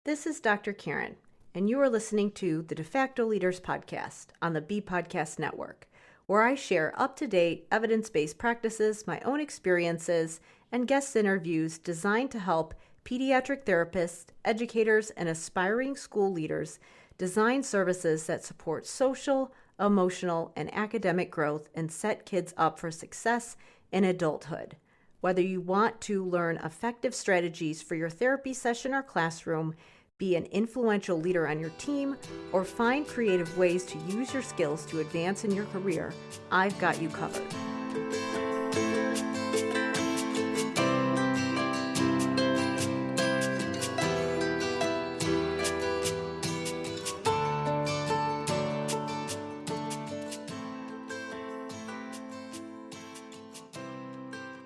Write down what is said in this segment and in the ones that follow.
This is Dr. Karen, and you are listening to the Facto Leaders podcast on the B Podcast Network, where I share up-to-date, evidence-based practices, my own experiences, and guest interviews designed to help pediatric therapists, educators, and aspiring school leaders design services that support social, emotional, and academic growth and set kids up for success in adulthood. Whether you want to learn effective strategies for your therapy session or classroom, be an influential leader on your team, or find creative ways to use your skills to advance in your career, I've got you covered.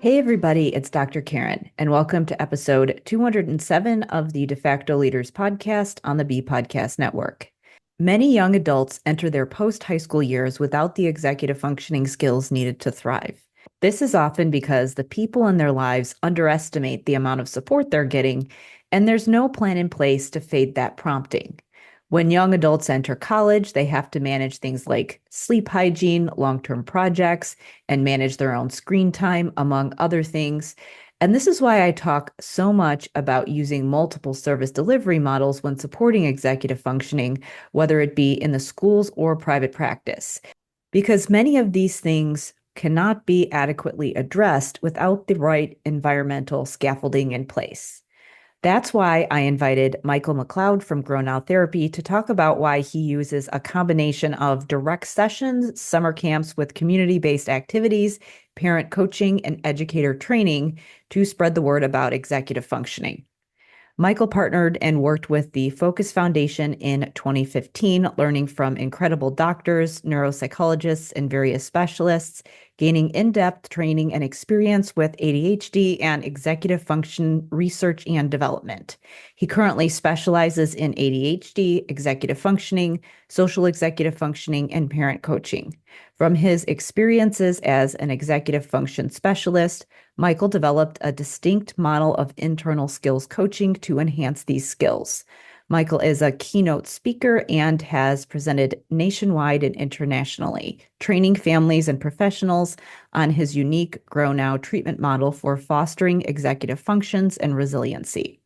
Hey everybody, it's Dr. Karen, and welcome to episode 207 of the De Facto Leaders podcast on the B Podcast Network. Many young adults enter their post-high school years without the executive functioning skills needed to thrive. This is often because the people in their lives underestimate the amount of support they're getting, and there's no plan in place to fade that prompting. When young adults enter college, they have to manage things like sleep hygiene, long-term projects, and manage their own screen time, among other things. And this is why I talk so much about using multiple service delivery models when supporting executive functioning, whether it be in the schools or private practice. Because many of these things cannot be adequately addressed without the right environmental scaffolding in place. That's why I invited Michael McLeod from GrowNOW Therapy to talk about why he uses a combination of direct sessions, summer camps with community-based activities, parent coaching, and educator training to spread the word about executive functioning. Michael partnered and worked with the Focus Foundation in 2015, learning from incredible doctors, neuropsychologists, and various specialists, gaining in-depth training and experience with ADHD and executive function research and development. He currently specializes in ADHD, executive functioning, social executive functioning, and parent coaching. From his experiences as an executive function specialist, Michael developed a distinct model of internal skills coaching to enhance these skills. Michael is a keynote speaker and has presented nationwide and internationally, training families and professionals on his unique GrowNOW treatment model for fostering executive functions and resiliency.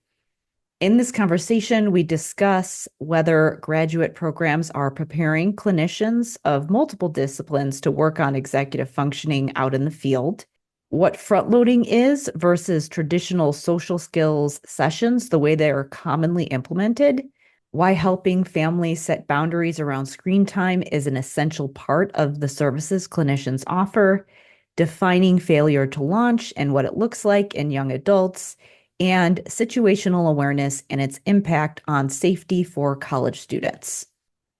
In this conversation, we discuss whether graduate programs are preparing clinicians of multiple disciplines to work on executive functioning out in the field, what front-loading is versus traditional social skills sessions, the way they are commonly implemented, why helping families set boundaries around screen time is an essential part of the services clinicians offer, defining failure to launch and what it looks like in young adults, and situational awareness and its impact on safety for college students.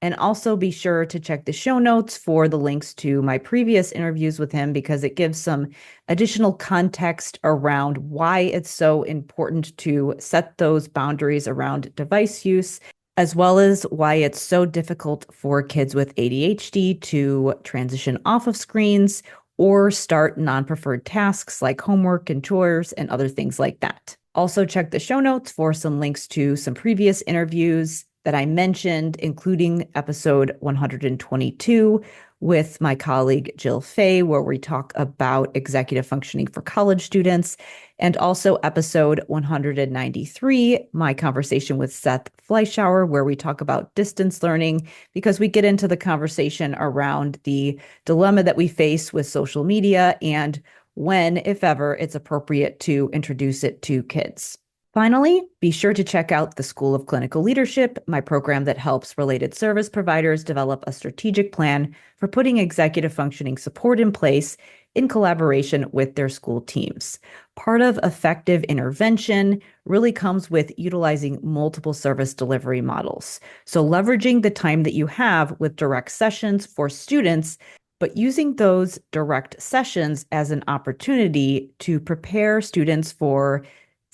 And also be sure to check the show notes for the links to my previous interviews with him because it gives some additional context around why it's so important to set those boundaries around device use, as well as why it's so difficult for kids with ADHD to transition off of screens or start non-preferred tasks like homework and chores and other things like that. Also check the show notes for some links to some previous interviews that I mentioned, including episode 122 with my colleague Jill Fay, where we talk about executive functioning for college students, and also episode 193, my conversation with Seth Fleischauer, where we talk about distance learning, because we get into the conversation around the dilemma that we face with social media and when, if ever, it's appropriate to introduce it to kids. Finally, be sure to check out the School of Clinical Leadership, my program that helps related service providers develop a strategic plan for putting executive functioning support in place in collaboration with their school teams. Part of effective intervention really comes with utilizing multiple service delivery models. So leveraging the time that you have with direct sessions for students, but using those direct sessions as an opportunity to prepare students for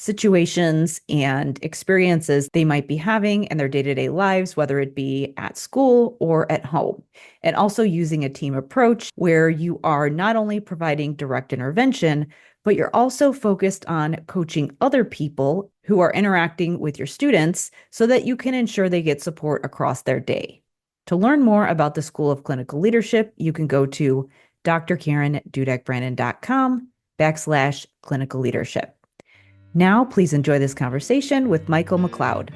situations and experiences they might be having in their day-to-day lives, whether it be at school or at home. And also using a team approach where you are not only providing direct intervention, but you're also focused on coaching other people who are interacting with your students so that you can ensure they get support across their day. To learn more about the School of Clinical Leadership, you can go to drkarendudek-brannan.com/clinical leadership. Now, please enjoy this conversation with Michael McLeod.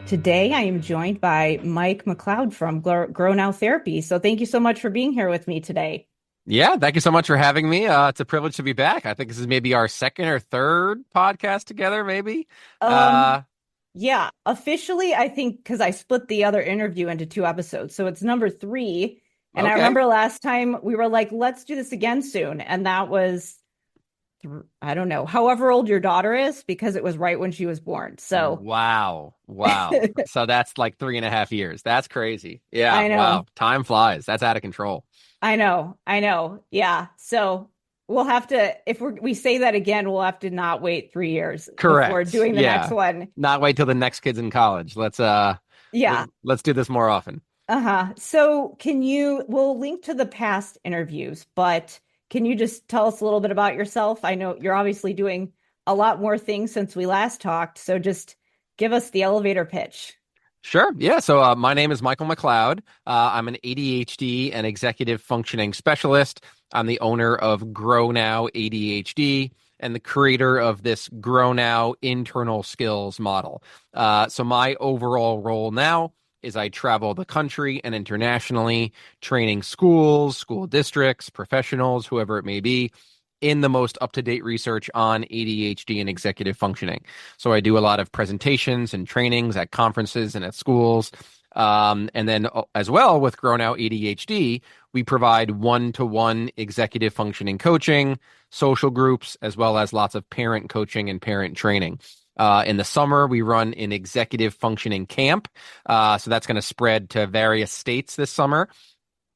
Today, I am joined by Mike McLeod from GrowNOW Therapy. So thank you so much for being here with me today. Yeah, thank you so much for having me. It's a privilege to be back. I think this is maybe our second or third podcast together, maybe. Yeah, officially, I think because I split the other interview into 2 episodes. So it's number 3. And I Okay. remember last time we were like, let's do this again soon. And that was, I don't know, however old your daughter is, because it was right when she was born. So Wow. So that's like 3.5 years. That's crazy. Yeah. I know. Wow. Time flies. That's out of control. I know. Yeah. So we'll have to, if we say that again, we'll have to not wait 3 years before Correct. doing the next Yeah. one. Not wait till the next kid's in college. Yeah. Let's do this more often. So we'll link to the past interviews, but can you just tell us a little bit about yourself? I know you're obviously doing a lot more things since we last talked. So just give us the elevator pitch. Sure. Yeah. So my name is Michael McLeod. I'm an ADHD and executive functioning specialist. I'm the owner of GrowNOW ADHD and the creator of this GrowNOW internal skills model. So my overall role now is I travel the country and internationally, training schools, school districts, professionals, whoever it may be, in the most up-to-date research on ADHD and executive functioning. So I do a lot of presentations and trainings at conferences and at schools. And then as well with GrowNOW ADHD, we provide one-to-one executive functioning coaching, social groups, as well as lots of parent coaching and parent training. In the summer, we run an executive functioning camp. So that's going to spread to various states this summer.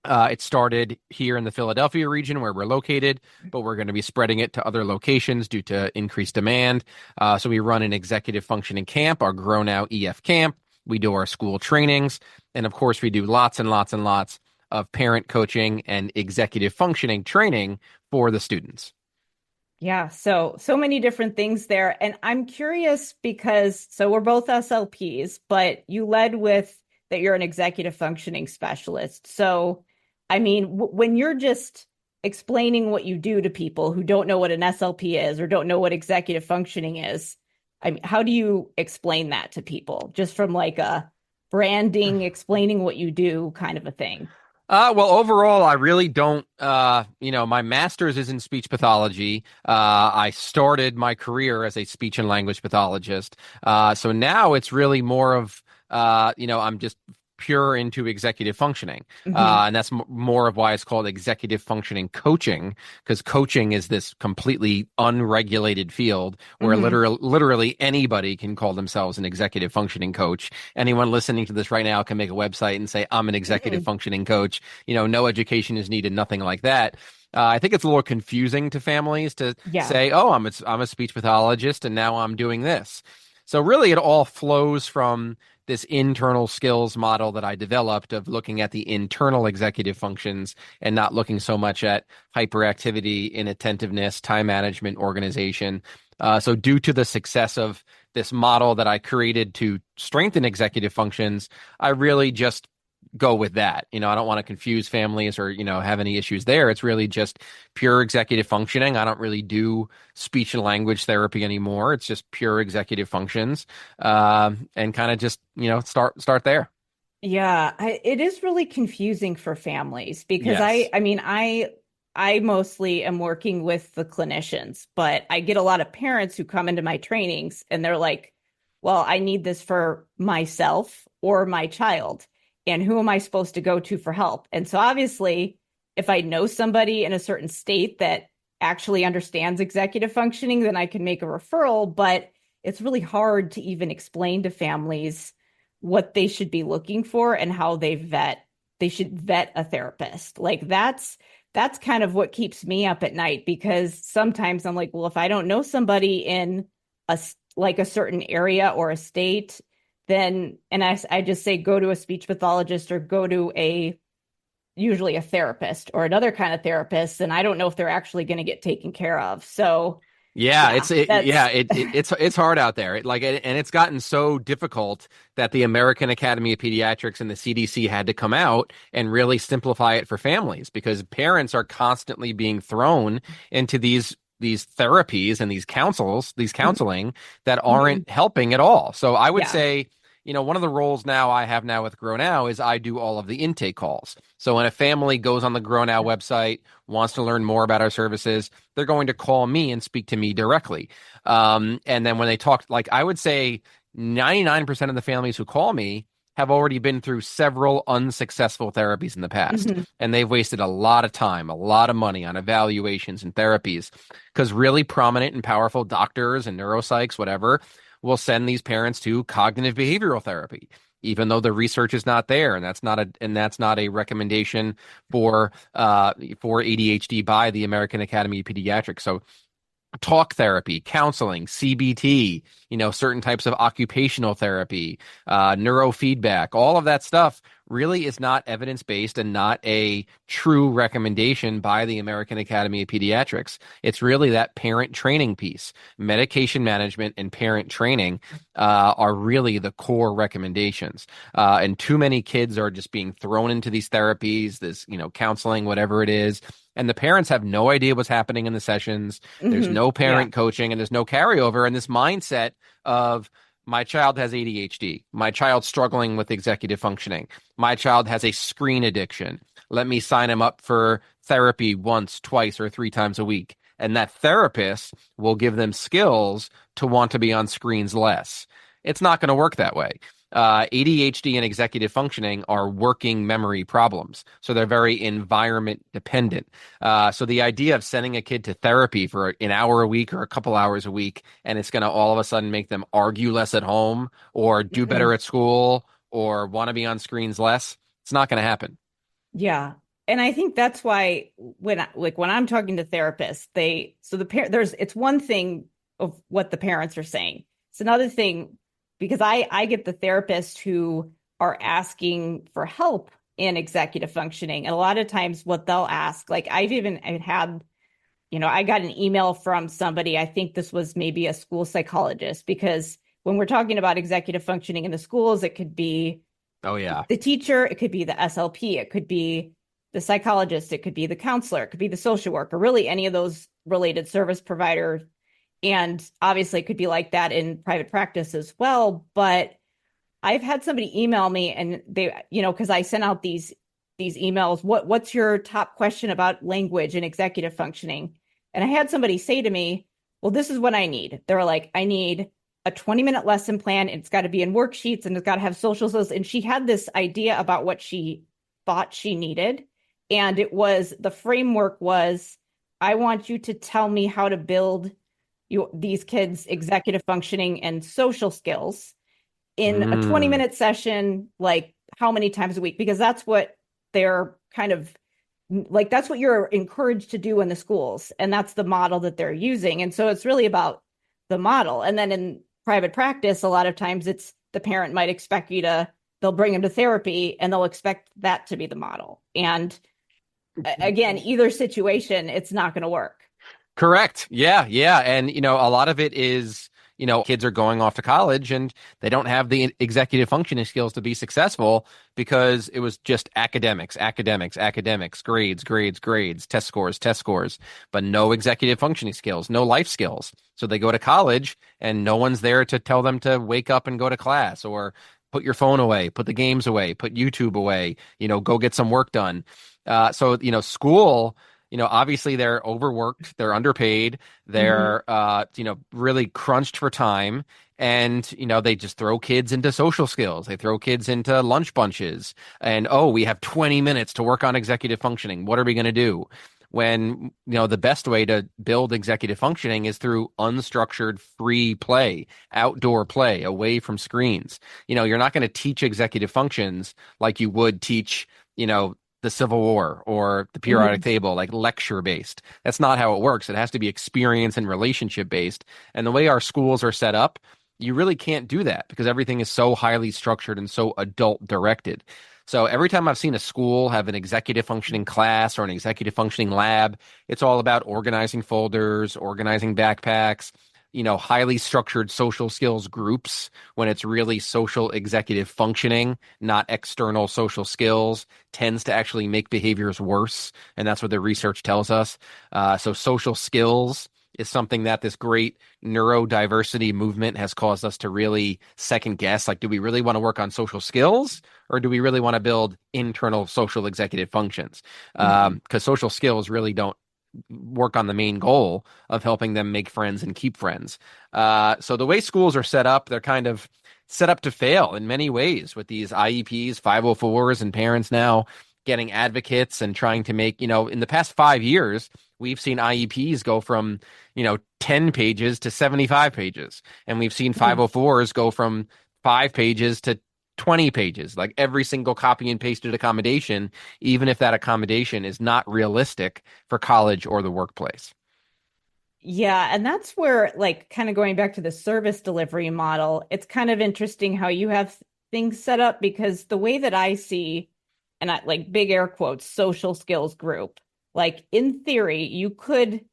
It started here in the Philadelphia region where we're located, but we're going to be spreading it to other locations due to increased demand. So we run an executive functioning camp, our GrowNOW EF camp. We do our school trainings. And of course, we do lots and lots and lots of parent coaching and executive functioning training for the students. Yeah, so many different things there. And I'm curious because we're both SLPs, but you led with that you're an executive functioning specialist. So I mean, when you're just explaining what you do to people who don't know what an SLP is or don't know what executive functioning is, I mean, how do you explain that to people? Just from like a branding, explaining what you do kind of a thing. Well, overall, I really don't, my master's is in speech pathology. I started my career as a speech and language pathologist. So now it's really more of, I'm just pure into executive functioning. Mm-hmm. And that's more of why it's called executive functioning coaching, because coaching is this completely unregulated field where literally anybody can call themselves an executive functioning coach. Anyone listening to this right now can make a website and say, I'm an executive functioning coach. No education is needed, nothing like that. I think it's a little confusing to families to say, oh, I'm a speech pathologist and now I'm doing this. So really it all flows from this internal skills model that I developed of looking at the internal executive functions and not looking so much at hyperactivity, inattentiveness, time management, organization. So due to the success of this model that I created to strengthen executive functions, I really just go with that. I don't want to confuse families or, have any issues there. It's really just pure executive functioning. I don't really do speech and language therapy anymore. It's just pure executive functions, and kind of just, start there. Yeah, it is really confusing for families because Yes. I mostly am working with the clinicians, but I get a lot of parents who come into my trainings and they're like, well, I need this for myself or my child. And who am I supposed to go to for help? And so obviously, if I know somebody in a certain state that actually understands executive functioning, then I can make a referral. But it's really hard to even explain to families what they should be looking for and how they should vet a therapist. Like that's kind of what keeps me up at night, because sometimes I'm like, well, if I don't know somebody in a certain area or a state, then, and I just say, go to a speech pathologist or go to usually a therapist or another kind of therapist. And I don't know if they're actually going to get taken care of. So Yeah, yeah, that's, it's hard out there. And it's gotten so difficult that the American Academy of Pediatrics and the CDC had to come out and really simplify it for families because parents are constantly being thrown into these therapies and these counseling that Mhm. aren't helping at all. So I would Yeah. say, one of the roles now I have now with GrowNow is I do all of the intake calls. So when a family goes on the GrowNow website, wants to learn more about our services, they're going to call me and speak to me directly. And then when they talk, like I would say 99% of the families who call me have already been through several unsuccessful therapies in the past. Hmm. And they've wasted a lot of time, a lot of money on evaluations and therapies because really prominent and powerful doctors and neuropsychs, whatever, will send these parents to cognitive behavioral therapy even though the research is not there, and that's not a recommendation for ADHD by the American Academy of Pediatrics. So talk therapy, counseling, CBT, certain types of occupational therapy, neurofeedback, all of that stuff really is not evidence-based and not a true recommendation by the American Academy of Pediatrics. It's really that parent training piece. Medication management and parent training are really the core recommendations. And too many kids are just being thrown into these therapies, this, counseling, whatever it is. And the parents have no idea what's happening in the sessions. There's Hmm. no Yeah. parent coaching and there's no carryover. And this mindset of my child has ADHD, my child's struggling with executive functioning, my child has a screen addiction. Let me sign him up for therapy once, twice, or three times a week. And that therapist will give them skills to want to be on screens less. It's not going to work that way. ADHD and executive functioning are working memory problems. So they're very environment dependent. So the idea of sending a kid to therapy for an hour a week or a couple hours a week, and it's going to all of a sudden make them argue less at home or do better Hmm. at school or want to be on screens less, it's not going to happen. Yeah. And I think that's why when I'm talking to therapists, so the parent it's one thing of what the parents are saying. It's another thing because I get the therapists who are asking for help in executive functioning. And a lot of times what they'll ask, like I've had, I got an email from somebody, I think this was maybe a school psychologist, because when we're talking about executive functioning in the schools, it could be Oh, yeah. the teacher, it could be the SLP, it could be the psychologist, it could be the counselor, it could be the social worker, really any of those related service providers. And obviously, it could be like that in private practice as well. But I've had somebody email me and because I sent out these emails, what's your top question about language and executive functioning? And I had somebody say to me, well, this is what I need. They were like, I need a 20-minute lesson plan. And it's got to be in worksheets and it's got to have social skills. And she had this idea about what she thought she needed. And the framework was, I want you to tell me how to build these kids' executive functioning and social skills in a Mm. 20-minute session, like how many times a week? Because that's what they're kind of like, that's what you're encouraged to do in the schools. And that's the model that they're using. And so it's really about the model. And then in private practice, a lot of times it's the parent might expect they'll bring them to therapy and they'll expect that to be the model. And again, either situation, it's not going to work. Correct. Yeah, yeah. And, a lot of it is, kids are going off to college and they don't have the executive functioning skills to be successful because it was just academics, academics, academics, grades, grades, grades, test scores, but no executive functioning skills, no life skills. So they go to college and no one's there to tell them to wake up and go to class or put your phone away, put the games away, put YouTube away, go get some work done. So, school, obviously they're overworked, they're underpaid, Mhm. they're, really crunched for time. And, they just throw kids into social skills. They throw kids into lunch bunches. And, oh, we have 20 minutes to work on executive functioning. What are we going to do? When, the best way to build executive functioning is through unstructured free play, outdoor play, away from screens. You're not going to teach executive functions like you would teach, the Civil War or the periodic Mhm. table, like lecture based. That's not how it works. It has to be experience and relationship based. And the way our schools are set up, you really can't do that because everything is so highly structured and so adult directed. So every time I've seen a school have an executive functioning class or an executive functioning lab, it's all about organizing folders, organizing backpacks, highly structured social skills groups when it's really social executive functioning, not external social skills, tends to actually make behaviors worse. And that's what the research tells us. So social skills is something that this great neurodiversity movement has caused us to really second guess. Like, do we really want to work on social skills or do we really want to build internal social executive functions? Because social skills really don't work on the main goal of helping them make friends and keep friends. So the way schools are set up, they're kind of set up to fail in many ways with these IEPs, 504s, and parents now getting advocates and trying to make, in the past 5 years, we've seen IEPs go from, 10 pages to 75 pages. And we've seen 504s go from 5 pages to 20 pages, like every single copy and pasted accommodation, even if that accommodation is not realistic for college or the workplace. Yeah, and that's where, like, kind of going back to the service delivery model, it's kind of interesting how you have things set up because the way that I see, and I like big air quotes, social skills group, like in theory, you could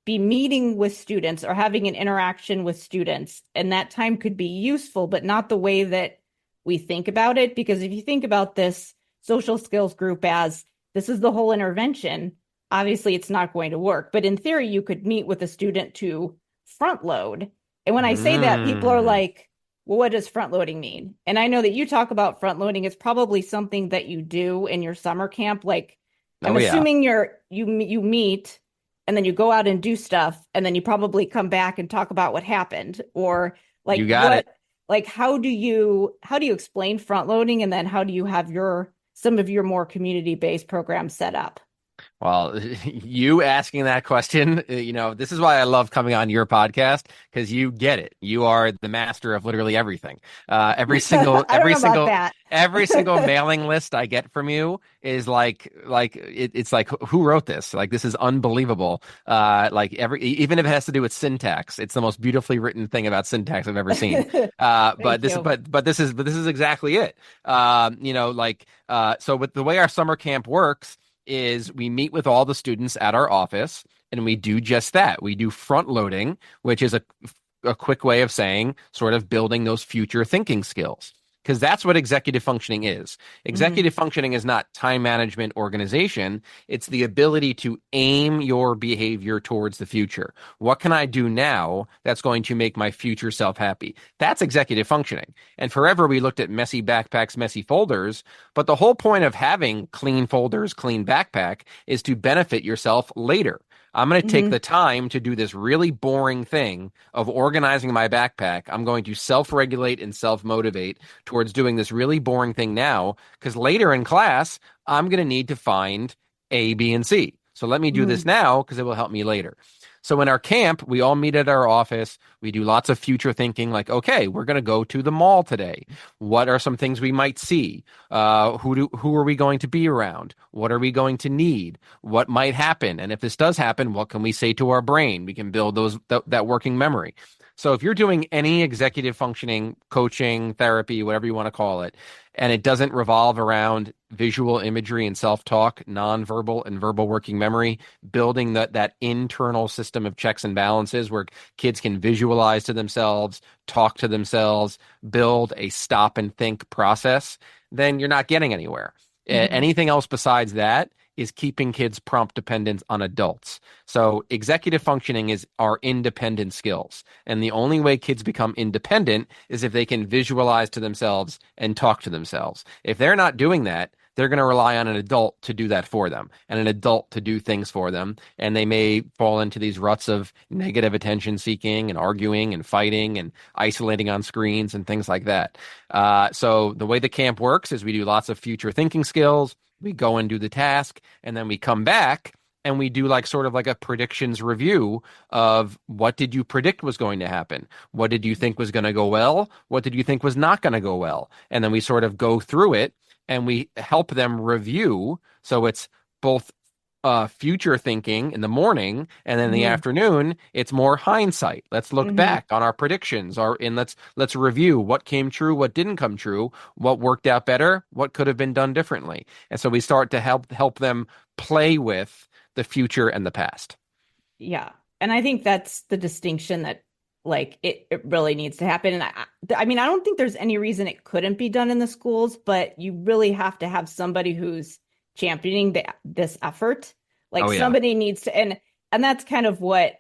be meeting with students or having an interaction with students, and that time could be useful, but not the way that we think about it. Because if you think about this social skills group as this is the whole intervention, obviously it's not going to work. But in theory, you could meet with a student to front load. And when I say that, people are Mm. like, well, what does front loading mean? And I know that you talk about front loading. It's probably something that you do in your summer camp. Like, I'm Oh, yeah. assuming you meet and then you go out and do stuff and then you probably come back and talk about what happened or like You got what it. like how do you explain front loading and then how do you have your some of your more community-based programs set up? Well, you asking that question, this is why I love coming on your podcast because you get it. You are the master of literally everything. Every single, I don't every know about single, that. every single mailing list I get from you is it's like who wrote this? Like this is unbelievable. Even if it has to do with syntax, it's the most beautifully written thing about syntax I've ever seen. Thank you. But this is exactly it. So with the way our summer camp works is we meet with all the students at our office and we do just that. We do front loading, which is a quick way of saying sort of building those future thinking skills. Because that's what executive functioning is. Mhm. Executive functioning is not time management organization. It's the ability to aim your behavior towards the future. What can I do now that's going to make my future self happy? That's executive functioning. And forever we looked at messy backpacks, messy folders. But the whole point of having clean folders, clean backpack is to benefit yourself later. I'm going to take Mhm. the time to do this really boring thing of organizing my backpack. I'm going to self-regulate and self-motivate towards doing this really boring thing now because later in class, I'm going to need to find A, B, and C. So let me do this Mhm. now because it will help me later. So in our camp, we all meet at our office. We do lots of future thinking like, okay, we're going to go to the mall today. What are some things we might see? Who are we going to be around? What are we going to need? What might happen? And if this does happen, what can we say to our brain? We can build that working memory. So if you're doing any executive functioning, coaching, therapy, whatever you want to call it, and it doesn't revolve around visual imagery and self-talk, nonverbal and verbal working memory, building that internal system of checks and balances where kids can visualize to themselves, talk to themselves, build a stop and think process, then you're not getting anywhere. Mhm. Anything else besides that is keeping kids prompt dependent on adults. So executive functioning is our independent skills. And the only way kids become independent is if they can visualize to themselves and talk to themselves. If they're not doing that, they're going to rely on an adult to do that for them and an adult to do things for them. And they may fall into these ruts of negative attention seeking and arguing and fighting and isolating on screens and things like that. So the way the camp works is we do lots of future thinking skills. We go and do the task, and then we come back and we do like sort of like a predictions review of what did you predict was going to happen? What did you think was going to go well? What did you think was not going to go well? And then we sort of go through it and we help them review. So it's both future thinking in the morning, and then in the Hmm. afternoon, it's more hindsight. Let's look Hmm. back on our predictions, and let's review what came true, what didn't come true, what worked out better, what could have been done differently. And so we start to help them play with the future and the past. Yeah. And I think that's the distinction that like it really needs to happen. And I mean, I don't think there's any reason it couldn't be done in the schools, but you really have to have somebody who's championing this effort. Like Oh yeah. somebody needs to, and that's kind of what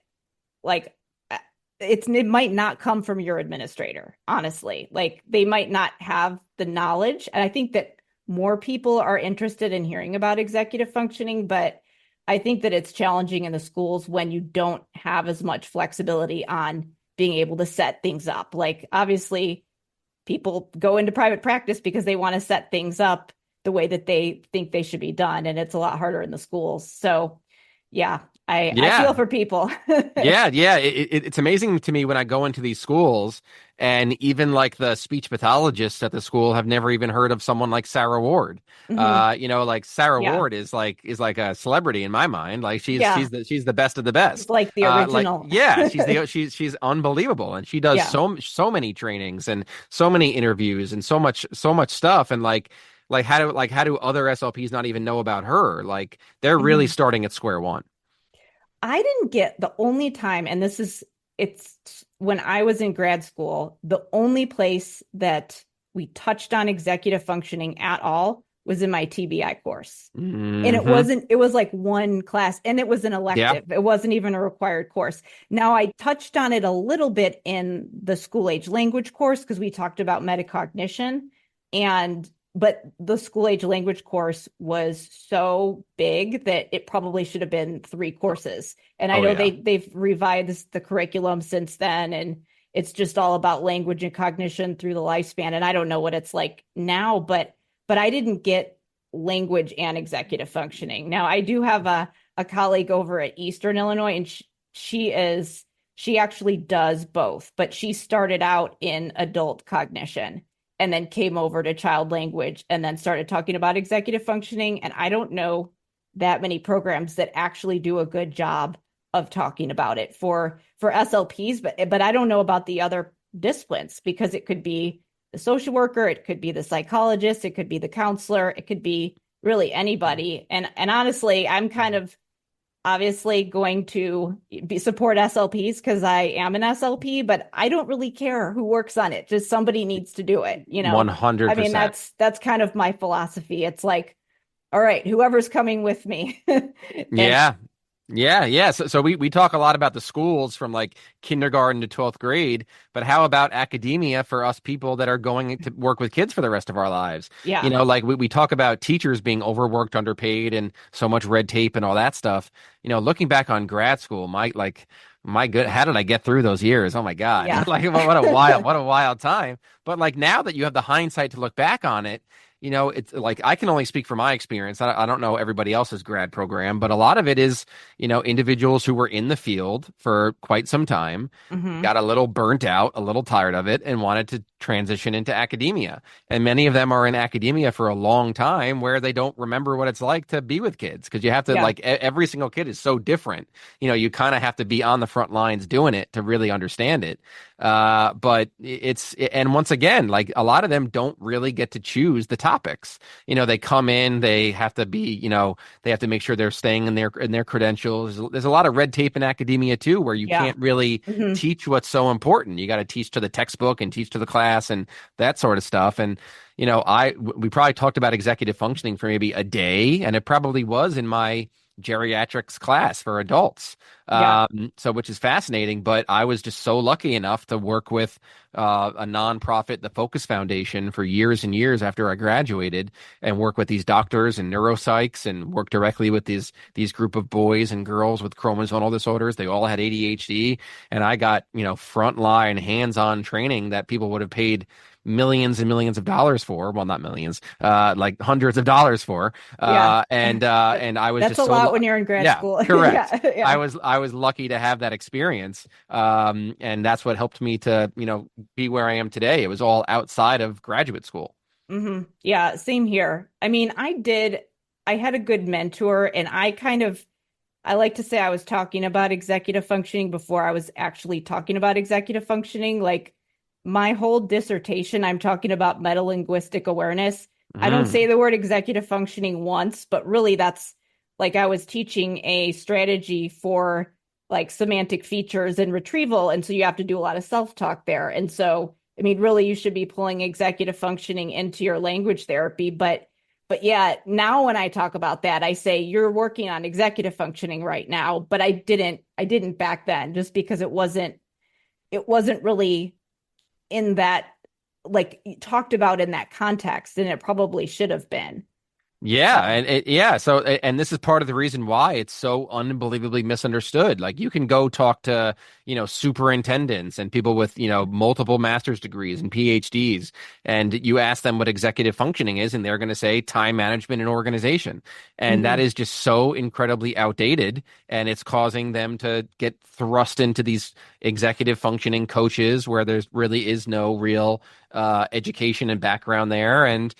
like uh, it might not come from your administrator, honestly. Like they might not have the knowledge. And I think that more people are interested in hearing about executive functioning, but I think that it's challenging in the schools when you don't have as much flexibility on being able to set things up. Like obviously people go into private practice because they want to set things up the way that they think they should be done, and it's a lot harder in the schools. So yeah, I feel Yeah. for people. Yeah. It's amazing to me when I go into these schools, and even like the speech pathologists at the school have never even heard of someone like Sarah Ward. Hmm. Like Sarah Yeah. Ward is like a celebrity in my mind. Like Yeah. she's the best of the best. Like the Like original. yeah, she's unbelievable, and she does Yeah. so many trainings and so many interviews and so much stuff, and how do other SLPs not even know about her? Like they're really Hmm. starting at square one. I didn't get the only time, and it's when I was in grad school, the only place that we touched on executive functioning at all was in my TBI course. And Hmm. it was like one class, and it was an Yeah. elective. It wasn't even a required course. Now, I touched on it a little bit in the school age language course because we talked about metacognition. But the school age language course was so big that it probably should have been three courses. And I Oh know yeah. they've revised the curriculum since then, and it's just all about language and cognition through the lifespan. And I don't know what it's like now, but I didn't get language and executive functioning. Now, I do have a colleague over at Eastern Illinois, and she actually does both, but she started out in adult cognition and then came over to child language and then started talking about executive functioning. And I don't know that many programs that actually do a good job of talking about it for SLPs, but I don't know about the other disciplines because it could be the social worker, it could be the psychologist, it could be the counselor, it could be really anybody. And honestly, I'm kind of obviously going to support SLPs because I am an SLP, but I don't really care who works on it. Just somebody needs to do it, you know. I mean, 100%. that's kind of my philosophy. It's like, all right, whoever's coming with me. And Yeah. Yeah. So we talk a lot about the schools from like kindergarten to 12th grade, but how about academia for us people that are going to work with kids for the rest of our lives? You yeah, know, like we talk about teachers being overworked, underpaid, and so much red tape and all that stuff. You know, looking back on grad school, my good, how did I get through those years? Oh my God. yeah. Like what a wild time. But like now that you have the hindsight to look back on it, you know, it's like I can only speak from my experience. I don't know everybody else's grad program, but a lot of it is, you know, individuals who were in the field for quite some time, Hmm. got a little burnt out, a little tired of it, and wanted to transition into academia. And many of them are in academia for a long time where they don't remember what it's like to be with kids because you have to, Yeah, like, every single kid is so different. You know, you kind of have to be on the front lines doing it to really understand it. But and once again, like a lot of them don't really get to choose the topics. You know, they come in, they have to be, you know, they have to make sure they're staying in their credentials. There's a lot of red tape in academia too, where you yeah. can't really Hmm. teach what's so important. You got to teach to the textbook and teach to the class and that sort of stuff. And you know, we probably talked about executive functioning for maybe a day, and it probably was in my geriatrics class for adults. Yeah. So which is fascinating, but I was just so lucky enough to work with a nonprofit, the Focus Foundation, for years and years after I graduated, and work with these doctors and neuropsychs, and work directly with these group of boys and girls with chromosomal disorders. They all had ADHD, and I got, you know, frontline, hands-on training that people would have paid millions and millions of dollars for. Well, not millions, like hundreds of dollars for. Yeah. And I was That's just a so lot when you're in grad yeah, school. correct. Yeah. Yeah. I was lucky to have that experience, and that's what helped me to, you know, be where I am today. It was all outside of graduate school. Yeah, same here. I mean, had a good mentor, and I like to say I was talking about executive functioning before I was actually talking about executive functioning. Like my whole dissertation, I'm talking about metalinguistic awareness. I don't say Mm. the word executive functioning once, but really that's like I was teaching a strategy for like semantic features and retrieval. And so you have to do a lot of self-talk there. And so, I mean, really, you should be pulling executive functioning into your language therapy. But yeah, now when I talk about that, I say you're working on executive functioning right now, but I didn't back then just because it wasn't really in that like talked about in that context, and it probably should have been. Yeah, So, and this is part of the reason why it's so unbelievably misunderstood. Like you can go talk to, superintendents and people with, multiple master's degrees and PhDs, and you ask them what executive functioning is, and they're going to say time management and organization. And that mhm, is just so incredibly outdated, and it's causing them to get thrust into these executive functioning coaches where there's really is no real education and background there, and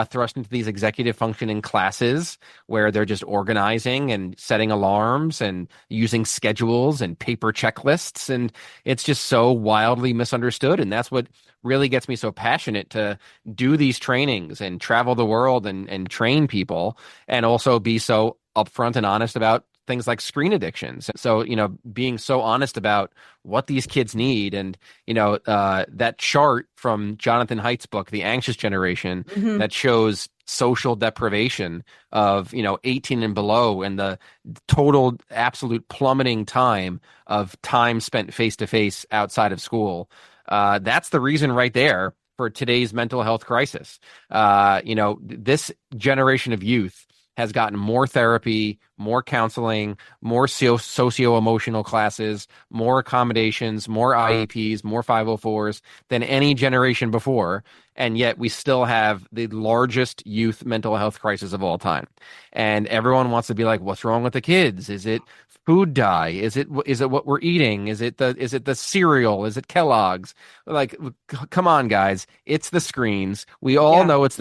thrust into these executive functioning classes where they're just organizing and setting alarms and using schedules and paper checklists. And it's just so wildly misunderstood. And that's what really gets me so passionate to do these trainings and travel the world and train people and also be so upfront and honest about things like screen addictions. So, being so honest about what these kids need. And, that chart from Jonathan Haidt's book, The Anxious Generation, mhm. that shows social deprivation of 18 and below, and the total absolute plummeting of time spent face to face outside of school. That's the reason right there for today's mental health crisis. This generation of youth has gotten more therapy, more counseling, more socio-emotional classes, more accommodations, more IEPs, more 504s than any generation before. And yet we still have the largest youth mental health crisis of all time. And everyone wants to be like, what's wrong with the kids? Is it food dye? Is it what we're eating? Is it the cereal? Is it Kellogg's? Like, come on, guys. It's the screens. Yeah, We all know it's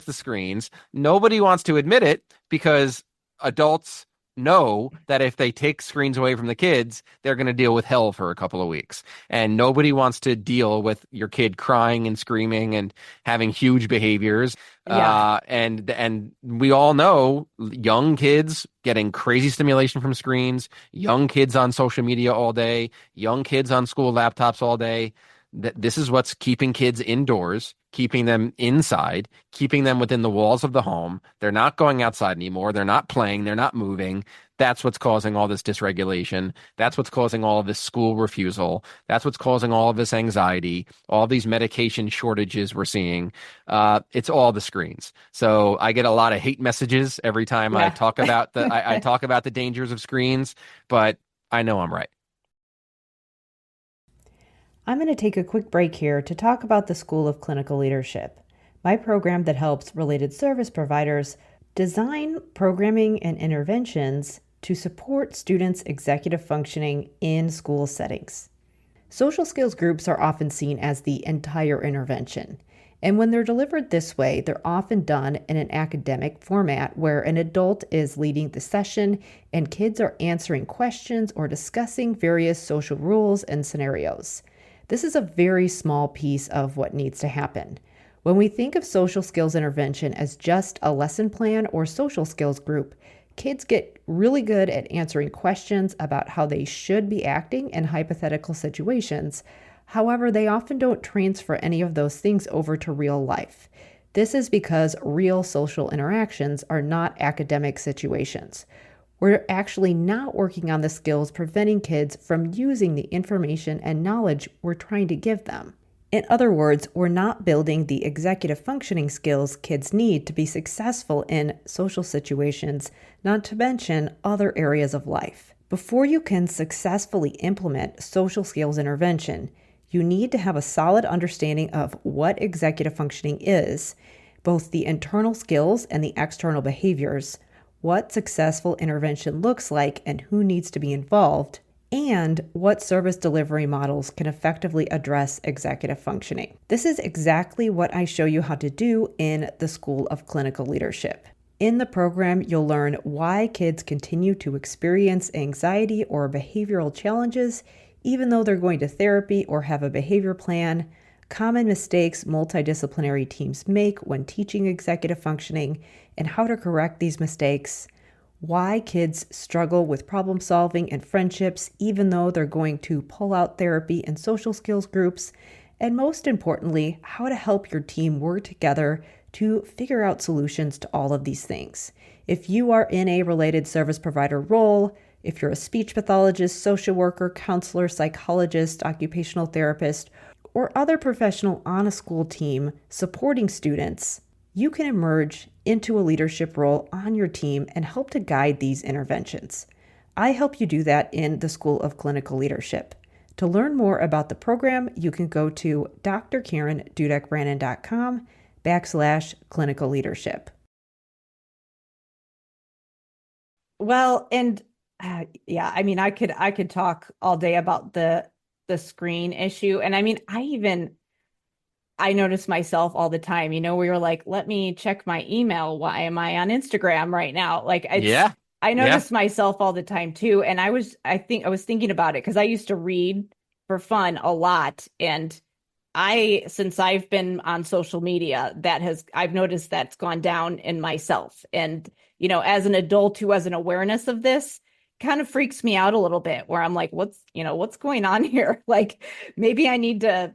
the screens. Nobody wants to admit it because adults know that if they take screens away from the kids, they're going to deal with hell for a couple of weeks. And nobody wants to deal with your kid crying and screaming and having huge behaviors. yeah, And we all know young kids getting crazy stimulation from screens, young kids on social media all day, young kids on school laptops all day. This is what's keeping kids indoors, keeping them inside, keeping them within the walls of the home. They're not going outside anymore. They're not playing. They're not moving. That's what's causing all this dysregulation. That's what's causing all of this school refusal. That's what's causing all of this anxiety, all these medication shortages we're seeing. It's all the screens. So I get a lot of hate messages every time I yeah. talk about I talk about the dangers of screens, but I know I'm right. I'm going to take a quick break here to talk about the School of Clinical Leadership, my program that helps related service providers design programming and interventions to support students' executive functioning in school settings. Social skills groups are often seen as the entire intervention. And when they're delivered this way, they're often done in an academic format where an adult is leading the session and kids are answering questions or discussing various social rules and scenarios. This is a very small piece of what needs to happen. When we think of social skills intervention as just a lesson plan or social skills group, kids get really good at answering questions about how they should be acting in hypothetical situations. However, they often don't transfer any of those things over to real life. This is because real social interactions are not academic situations. We're actually not working on the skills preventing kids from using the information and knowledge we're trying to give them. In other words, we're not building the executive functioning skills kids need to be successful in social situations, not to mention other areas of life. Before you can successfully implement social skills intervention, you need to have a solid understanding of what executive functioning is, both the internal skills and the external behaviors, what successful intervention looks like and who needs to be involved, and what service delivery models can effectively address executive functioning. This is exactly what I show you how to do in the School of Clinical Leadership. In the program, you'll learn why kids continue to experience anxiety or behavioral challenges, even though they're going to therapy or have a behavior plan, common mistakes multidisciplinary teams make when teaching executive functioning, and how to correct these mistakes, why kids struggle with problem solving and friendships, even though they're going to pull out therapy and social skills groups, and most importantly, how to help your team work together to figure out solutions to all of these things. If you are in a related service provider role, if you're a speech pathologist, social worker, counselor, psychologist, occupational therapist, or other professional on a school team supporting students, you can emerge into a leadership role on your team and help to guide these interventions. I help you do that in the School of Clinical Leadership. To learn more about the program, you can go to drkarendudek-brannan.com/clinical leadership. Well, and yeah, I mean, I could talk all day about the screen issue, and I mean, I notice myself all the time. We were like, let me check my email. Why am I on Instagram right now? Like Yeah. I Yeah. notice myself all the time too. And I was thinking about it because I used to read for fun a lot. And since I've been on social media, I've noticed that's gone down in myself. And, as an adult who has an awareness of this, kind of freaks me out a little bit where I'm like, what's going on here? Like maybe I need to,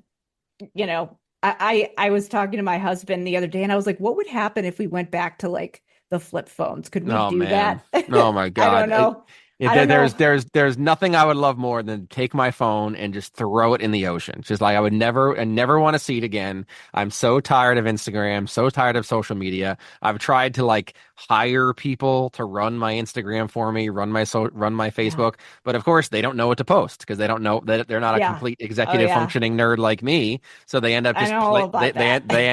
you know, I was talking to my husband the other day and I was like, what would happen if we went back to like the flip phones? Could we Oh do man. that? Oh my I don't God. know. I There- don't know. there's nothing I would love more than to take my phone and just throw it in the ocean. Just like I never want to see it again. I'm so tired of Instagram, so tired of social media. I've tried to like hire people to run my Instagram for me, run my Yeah. Facebook, but of course they don't know what to post because they don't know that they're not a Yeah. complete Oh executive yeah. functioning nerd like me. So they end up I just know all about that. they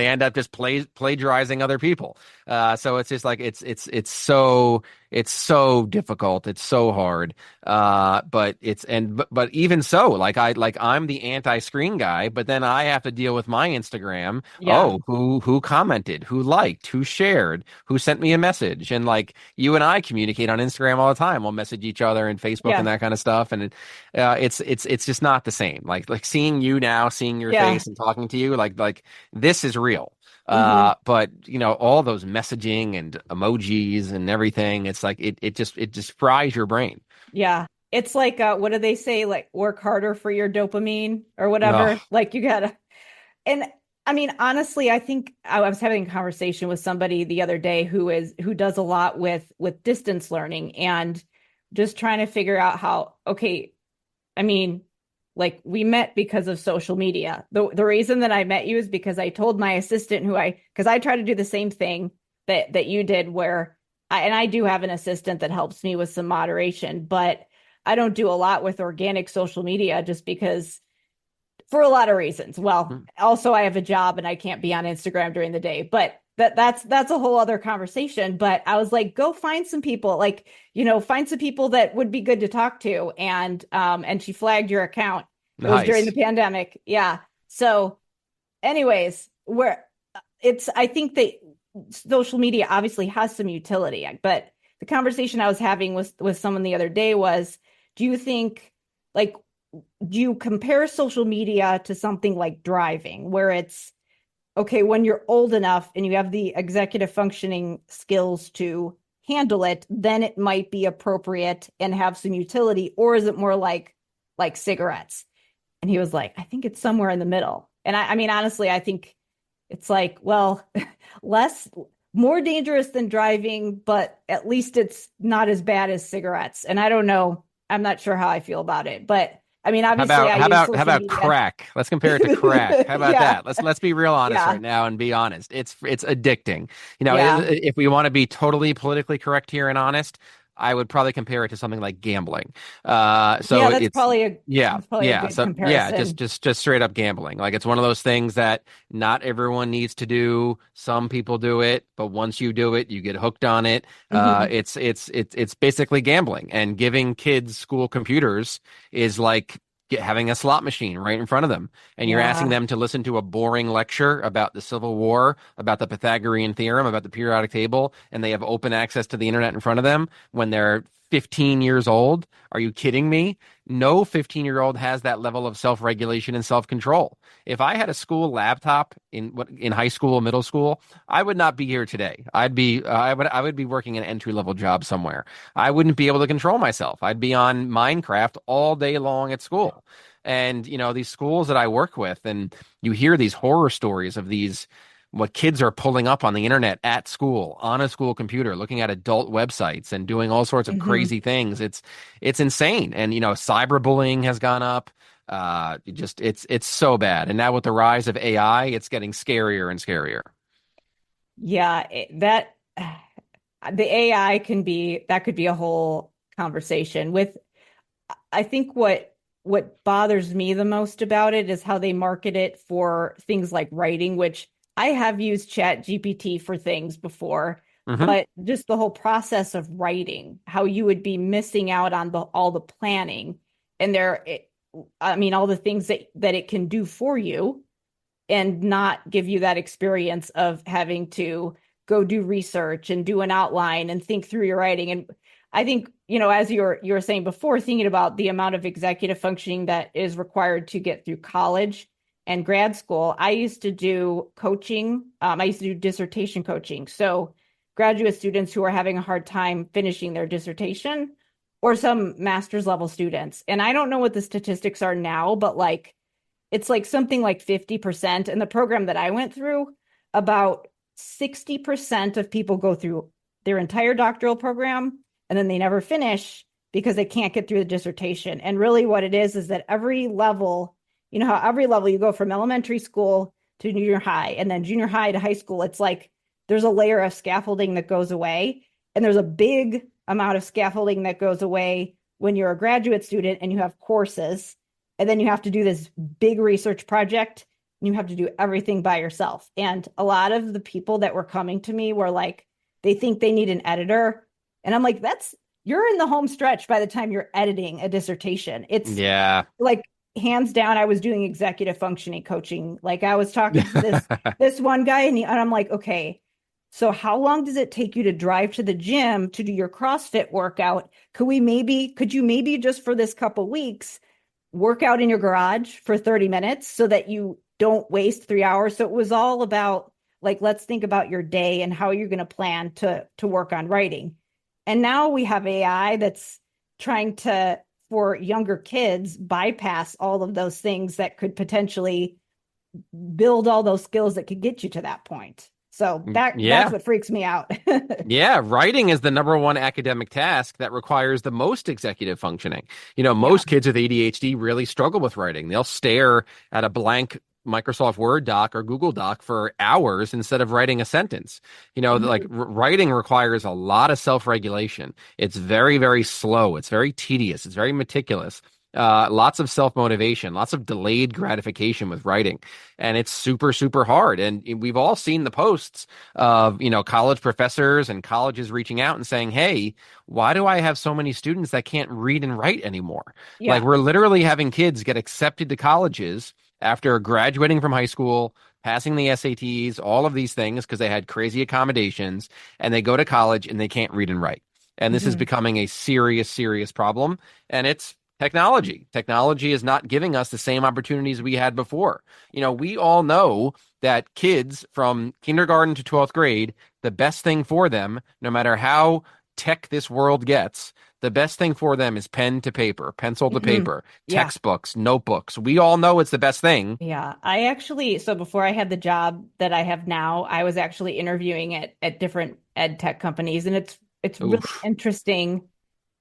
end up just plagiarizing other people. So it's just like it's so difficult. It's so hard. But even so, I'm the anti-screen guy, but then I have to deal with my Instagram. Yeah. Oh, who commented, who liked, who shared, who sent me a message. And like you and I communicate on Instagram all the time. We'll message each other and Facebook and Yeah. that kind of stuff. And it's just not the same. Like seeing you now, seeing your Yeah. face and talking to you, like this is real. Hmm. But all those messaging and emojis and everything, it's like it just fries your brain. Yeah. It's like what do they say? Like work harder for your dopamine or Oh, whatever. Like you gotta. And I mean, honestly, I think I was having a conversation with somebody the other day who does a lot with distance learning and just trying to figure out how, okay, I mean, like we met because of social media. The reason that I met you is because I told my assistant because I try to do the same thing that you did where I do have an assistant that helps me with some moderation, but I don't do a lot with organic social media just because for a lot of reasons. Well, also I have a job and I can't be on Instagram during the day, but that's a whole other conversation. But I was like, go find some people, like, find some people that would be good to talk to. And she flagged your account. It was during the nice. pandemic. Yeah. So anyways, I think that social media obviously has some utility, but the conversation I was having with someone the other day was, do you think like do you compare social media to something like driving, where it's okay, when you're old enough and you have the executive functioning skills to handle it, then it might be appropriate and have some utility, or is it more like cigarettes? And he was like, I think it's somewhere in the middle. And I mean, honestly, I think it's like, well, less, more dangerous than driving, but at least it's not as bad as cigarettes. And I don't know, I'm not sure how I feel about it, but I mean, How obviously, about I how use about how social about media. crack? Let's compare it to crack. How about Yeah, that? Let's be real honest yeah, right now and be honest. It's addicting. yeah. If we want to be totally politically correct here and honest, I would probably compare it to something like gambling. So Yeah, yeah, that's probably a yeah. good So yeah, just comparison. just just straight up gambling. Like it's one of those things that not everyone needs to do. Some people do it, but once you do it, you get hooked on it. Hmm. It's basically gambling, and giving kids school computers is like having a slot machine right in front of them, and you're asking Yeah. them to listen to a boring lecture about the Civil War, about the Pythagorean theorem, about the periodic table, and they have open access to the internet in front of them when they're 15 years old. Are you kidding me? No 15-year-old has that level of self-regulation and self-control. If I had a school laptop in high school or middle school, I would not be here today. I would be working an entry-level job somewhere. I wouldn't be able to control myself. I'd be on Minecraft all day long at school. And, these schools that I work with, and you hear these horror stories of what kids are pulling up on the internet at school, on a school computer, looking at adult websites and doing all sorts of Hmm. crazy things. It's insane. And, cyberbullying has gone up. It's so bad. And now with the rise of AI, it's getting scarier and scarier. Yeah, that the AI that could be a whole conversation with. I think what bothers me the most about it is how they market it for things like writing, which I have used Chat GPT for things before, Hmm. but just the whole process of writing, how you would be missing out on all the planning and I mean, all the things that it can do for you and not give you that experience of having to go do research and do an outline and think through your writing. And I think, as you were saying before, thinking about the amount of executive functioning that is required to get through college and grad school, I used to do coaching. I used to do dissertation coaching. So graduate students who are having a hard time finishing their dissertation or some master's level students. And I don't know what the statistics are now, but it's like something like 50%. In the program that I went through, about 60% of people go through their entire doctoral program and then they never finish because they can't get through the dissertation. And really what it is that every level, how every level you go from elementary school to junior high and then junior high to high school, it's like there's a layer of scaffolding that goes away. And there's a big amount of scaffolding that goes away when you're a graduate student and you have courses and then you have to do this big research project and you have to do everything by yourself. And a lot of the people that were coming to me were like, they think they need an editor. And I'm like, you're in the home stretch by the time you're editing a dissertation. It's Yeah. like hands down, I was doing executive functioning coaching. Like I was talking to this one guy and I'm like, okay, so how long does it take you to drive to the gym to do your CrossFit workout? Could you maybe just for this couple weeks work out in your garage for 30 minutes so that you don't waste 3 hours? So it was all about like, let's think about your day and how you're going to plan to work on writing. And now we have AI that's trying to, for younger kids, bypass all of those things that could potentially build all those skills that could get you to that point. So that's Yeah. what freaks me out. Yeah, writing is the number one academic task that requires the most executive functioning. Yeah. Most kids with ADHD really struggle with writing. They'll stare at a blank Microsoft Word doc or Google Doc for hours instead of writing a sentence. Mhm. Writing requires a lot of self-regulation. It's very, very slow. It's very tedious. It's very meticulous. Lots of self-motivation, lots of delayed gratification with writing. And it's super, super hard. And we've all seen the posts of, college professors and colleges reaching out and saying, hey, why do I have so many students that can't read and write anymore? Like Yeah. we're literally having kids get accepted to colleges after graduating from high school, passing the SATs, all of these things because they had crazy accommodations, and they go to college and they can't read and write. And this is Mhm. becoming a serious, serious problem. And it's technology. Technology is not giving us the same opportunities we had before. We all know that kids from kindergarten to 12th grade, the best thing for them, no matter how tech this world gets, the best thing for them is pen to paper, pencil to Mhm. paper, Yeah. textbooks, notebooks. We all know it's the best thing. Yeah, I actually, so before I had the job that I have now, I was actually interviewing at different ed tech companies, and it's really Oof. interesting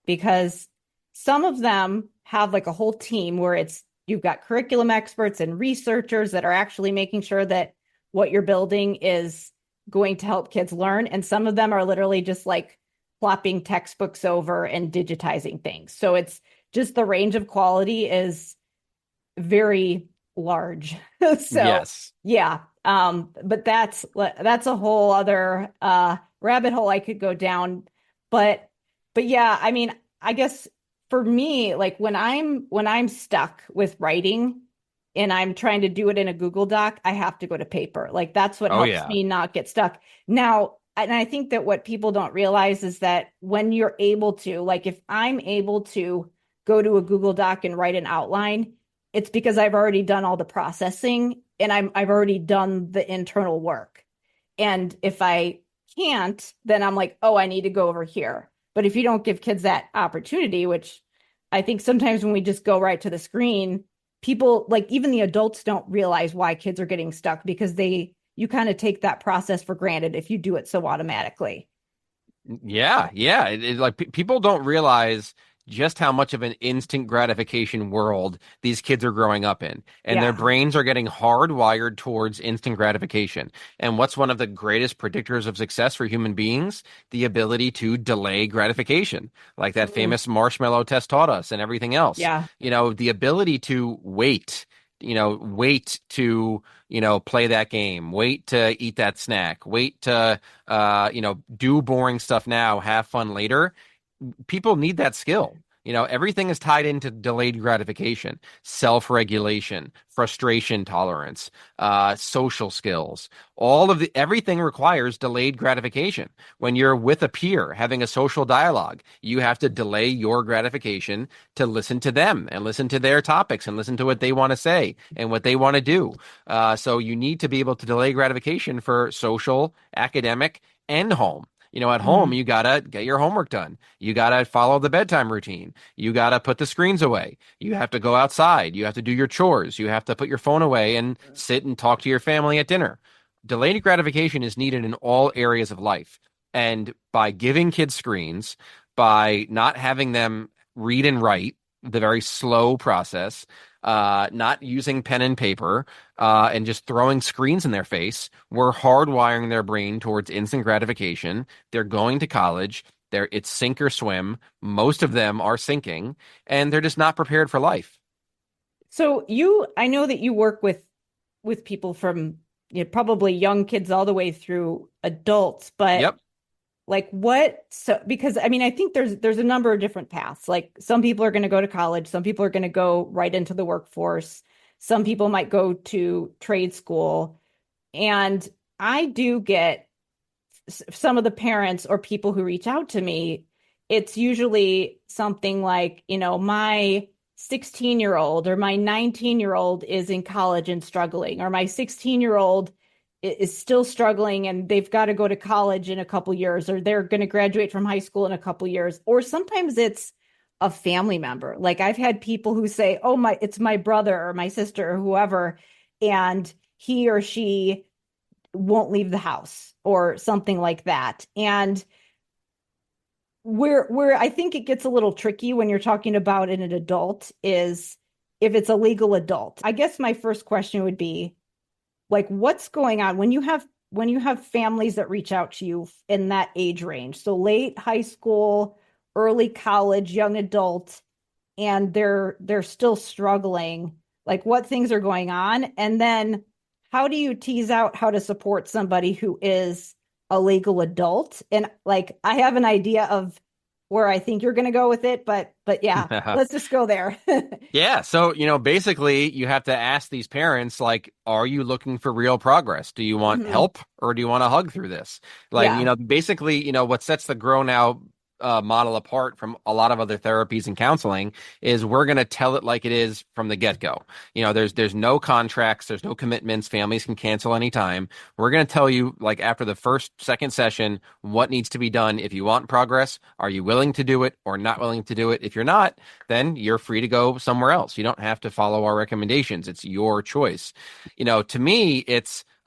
because some of them have like a whole team where it's you've got curriculum experts and researchers that are actually making sure that what you're building is going to help kids learn, and some of them are literally just like plopping textbooks over and digitizing things. So it's just the range of quality is very large. So Yes. yeah. But that's a whole other rabbit hole I could go down. But but yeah, I mean, I guess for me, like when I'm stuck with writing and I'm trying to do it in a Google Doc, I have to go to paper. Like that's what Oh helps yeah. me not get stuck. Now, and I think that what people don't realize is that when you're able to, like if I'm able to go to a Google Doc and write an outline, it's because I've already done all the processing and I've already done the internal work. And if I can't, then I'm like, oh, I need to go over here. But if you don't give kids that opportunity, which I think sometimes when we just go right to the screen, people like even the adults don't realize why kids are getting stuck because you kind of take that process for granted if you do it so automatically. Yeah, yeah. Like people don't realize just how much of an instant gratification world these kids are growing up in, and their Yeah. brains are getting hardwired towards instant gratification. And what's one of the greatest predictors of success for human beings? The ability to delay gratification, like that Mhm. famous marshmallow test taught us, and everything else. Yeah. The ability to wait. Wait to play that game, wait to eat that snack, wait to do boring stuff now, have fun later. People need that skill. Everything is tied into delayed gratification, self-regulation, frustration tolerance, social skills. Everything requires delayed gratification. When you're with a peer having a social dialogue, you have to delay your gratification to listen to them and listen to their topics and listen to what they want to say and what they want to do. So you need to be able to delay gratification for social, academic, and home. At home, Mhm. you gotta get your homework done. You gotta follow the bedtime routine. You gotta put the screens away. You have to go outside. You have to do your chores. You have to put your phone away and sit and talk to your family at dinner. Delayed gratification is needed in all areas of life. And by giving kids screens, by not having them read and write, the very slow process, not using pen and paper, and just throwing screens in their face, we're hardwiring their brain towards instant gratification. They're going to college. It's sink or swim. Most of them are sinking, and they're just not prepared for life. So I know that you work with people from probably young kids all the way through adults, but Yep. like what so because I mean I think there's a number of different paths. Like some people are going to go to college, some people are going to go right into the workforce, some people might go to trade school. And I do get some of the parents or people who reach out to me, it's usually something like, my 16-year-old or my 19-year-old is in college and struggling, or my 16-year-old is still struggling and they've got to go to college in a couple years, or they're going to graduate from high school in a couple years. Or sometimes it's a family member. Like I've had people who say, "Oh, it's my brother or my sister or whoever," and he or she won't leave the house or something like that. And where I think it gets a little tricky when you're talking about an adult is if it's a legal adult. I guess my first question would be like what's going on when you have families that reach out to you in that age range. So late high school, early college, young adult, and they're still struggling, like what things are going on, and then how do you tease out how to support somebody who is a legal adult? And like I have an idea of where I think you're going to go with it, but yeah, let's just go there. Yeah, so basically you have to ask these parents like, are you looking for real progress? Do you want Mhm. help or do you want to hug through this? Like, Yeah. basically, what sets the Grow Now model apart from a lot of other therapies and counseling is we're going to tell it like it is from the get-go. There's no contracts, there's no commitments, families can cancel anytime. We're going to tell you like after the first, second session what needs to be done if you want progress. Are you willing to do it or not willing to do it? If you're not, then you're free to go somewhere else. You don't have to follow our recommendations. It's your choice. To me,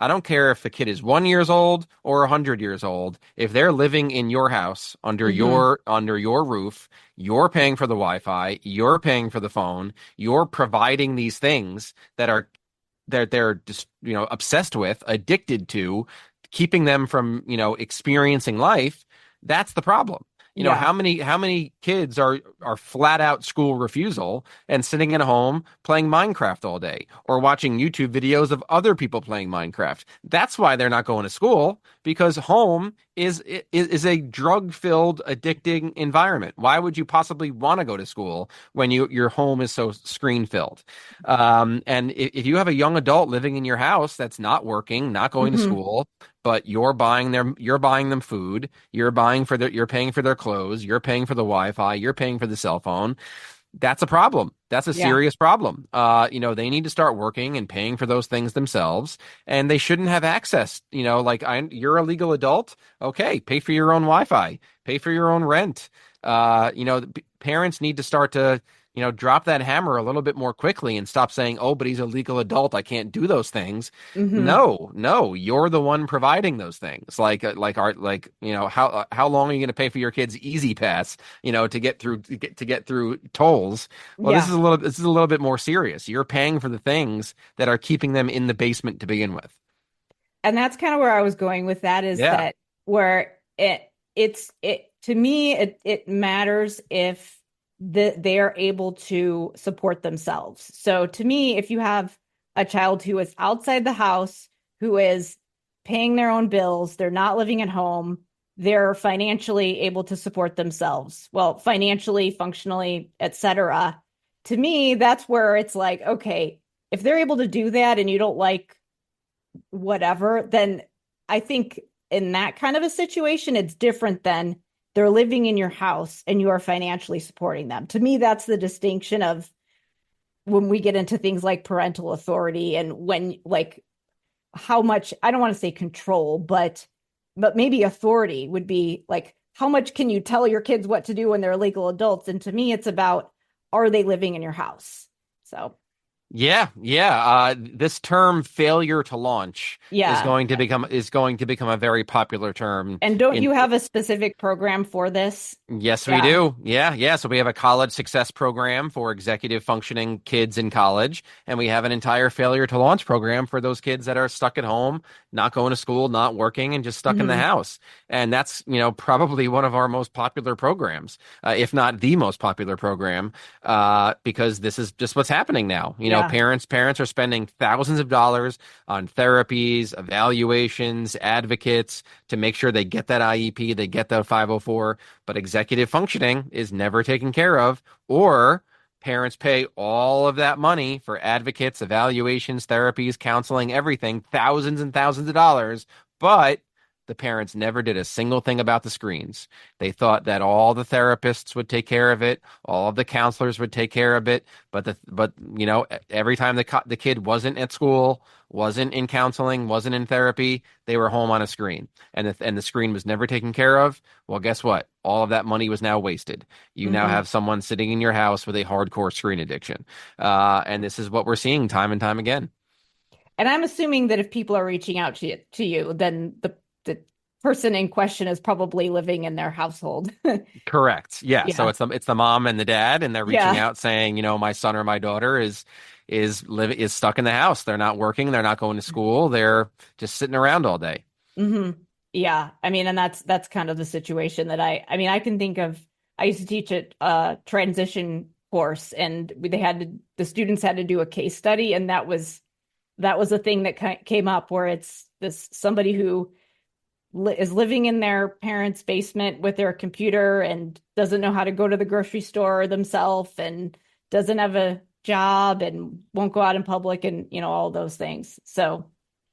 I don't care if the kid is 1 years old or 100 years old. If they're living in your house under Hmm. your roof, you're paying for the Wi-Fi, you're paying for the phone, you're providing these things that they're just obsessed with, addicted to, keeping them from experiencing life. That's the problem. Yeah. How many kids are flat out school refusal and sitting at home playing Minecraft all day or watching YouTube videos of other people playing Minecraft? That's why they're not going to school, because home is a drug-filled, addicting environment. Why would you possibly want to go to school when your home is so screen-filled? And if you have a young adult living in your house that's not working, not going to Hmm. school, but you're buying them food, you're paying for their clothes, you're paying for the Wi-Fi, you're paying for the cell phone. That's a problem. That's a Yeah. serious problem. They need to start working and paying for those things themselves, and they shouldn't have access. You're a legal adult. Okay, pay for your own Wi-Fi, pay for your own rent. Parents need to start to, drop that hammer a little bit more quickly and stop saying, "Oh, but he's a legal adult. I can't do those things." Hmm. No, no, you're the one providing those things. How long are you going to pay for your kid's Easy Pass, to get through tolls? Well, Yeah. this is a little bit more serious. You're paying for the things that are keeping them in the basement to begin with. And that's kind of where I was going with that, is Yeah. that where it to me it matters if they are able to support themselves. So to me, if you have a child who is outside the house, who is paying their own bills, they're not living at home, they're financially able to support themselves, well, financially, functionally, etc. To me, that's where it's like, okay, if they're able to do that and you don't like whatever, then I think in that kind of a situation, it's different than they're living in your house and you are financially supporting them. To me, that's the distinction of when we get into things like parental authority and when, like, how much, I don't want to say control, but maybe authority would be like, how much can you tell your kids what to do when they're legal adults? And to me, it's about, are they living in your house? So Yeah, yeah. This term "failure to launch" is yeah. going to become a very popular term. And don't In you have a specific program for this? Yes, we Yeah. do. Yeah, yeah. So we have a college success program for executive functioning kids in college, and we have an entire failure to launch program for those kids that are stuck at home, not going to school, not working, and just stuck in the Hmm. house. And that's, probably one of our most popular programs, if not the most popular program, because this is just what's happening now. Yeah. Parents are spending thousands of dollars on therapies, evaluations, advocates to make sure they get that IEP, they get that 504, but executive functioning is never taken care of, or parents pay all of that money for advocates, evaluations, therapies, counseling, everything, thousands and thousands of dollars, but the parents never did a single thing about the screens. They thought that all the therapists would take care of it, all of the counselors would take care of it, but every time the kid wasn't at school, wasn't in counseling, wasn't in therapy, they were home on a screen, and the screen was never taken care of. Well, guess what? All of that money was now wasted. You now Hmm. have someone sitting in your house with a hardcore screen addiction. And this is what we're seeing time and time again. And I'm assuming that if people are reaching out to you, then the person in question is probably living in their household. Correct. Yeah. So Yeah. it's the mom and the dad, and they're reaching Yeah. out saying, my son or my daughter is stuck in the house. They're not working. They're not going to school. They're just sitting around all day. Hmm. Yeah. I mean, and that's kind of the situation that I mean, I can think of. I used to teach a transition course, and the students had to do a case study, and that was a thing that came up where it's this somebody who is living in their parents' basement with their computer and doesn't know how to go to the grocery store themselves and doesn't have a job and won't go out in public and all those things. So,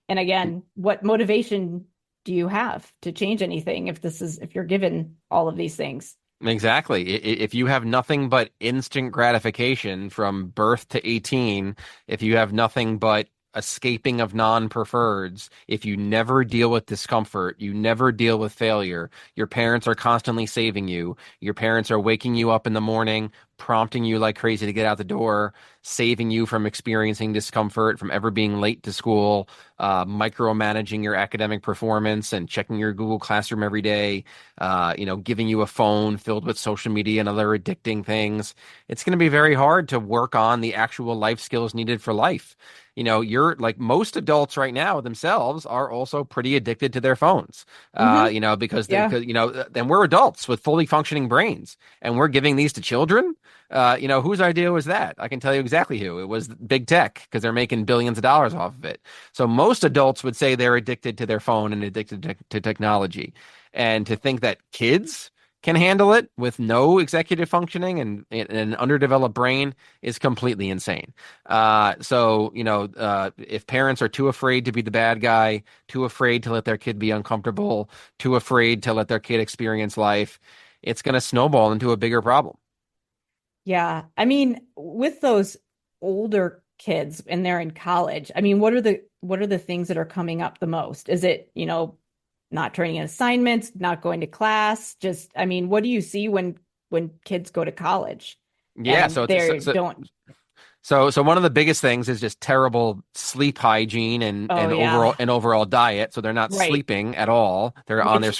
and again, what motivation do you have to change anything if you're given all of these things? Exactly. If you have nothing but instant gratification from birth to 18, if you have nothing but escaping of non-preferreds, if you never deal with discomfort, you never deal with failure, your parents are constantly saving you, your parents are waking you up in the morning, prompting you like crazy to get out the door, saving you from experiencing discomfort, from ever being late to school, micromanaging your academic performance and checking your Google Classroom every day, giving you a phone filled with social media and other addicting things. It's going to be very hard to work on the actual life skills needed for life. You're like most adults right now themselves are also pretty addicted to their phones, Mm-hmm. Yeah. because, and we're adults with fully functioning brains and we're giving these to children. Whose idea was that? I can tell you exactly who. It was big tech because they're making billions of dollars off of it. So most adults would say they're addicted to their phone and addicted to technology. And to think that kids can handle it with no executive functioning and an underdeveloped brain is completely insane. If parents are too afraid to be the bad guy, too afraid to let their kid be uncomfortable, too afraid to let their kid experience life, it's going to snowball into a bigger problem. Yeah. I mean, with those older kids and they're in college, I mean, what are the things that are coming up the most? Is it, not turning in assignments, not going to class? Just, I mean, what do you see when kids go to college Yeah, and so it's they don't? so one of the biggest things is just terrible sleep hygiene and Oh and yeah, overall diet. So they're not right. sleeping at all. They're Which on their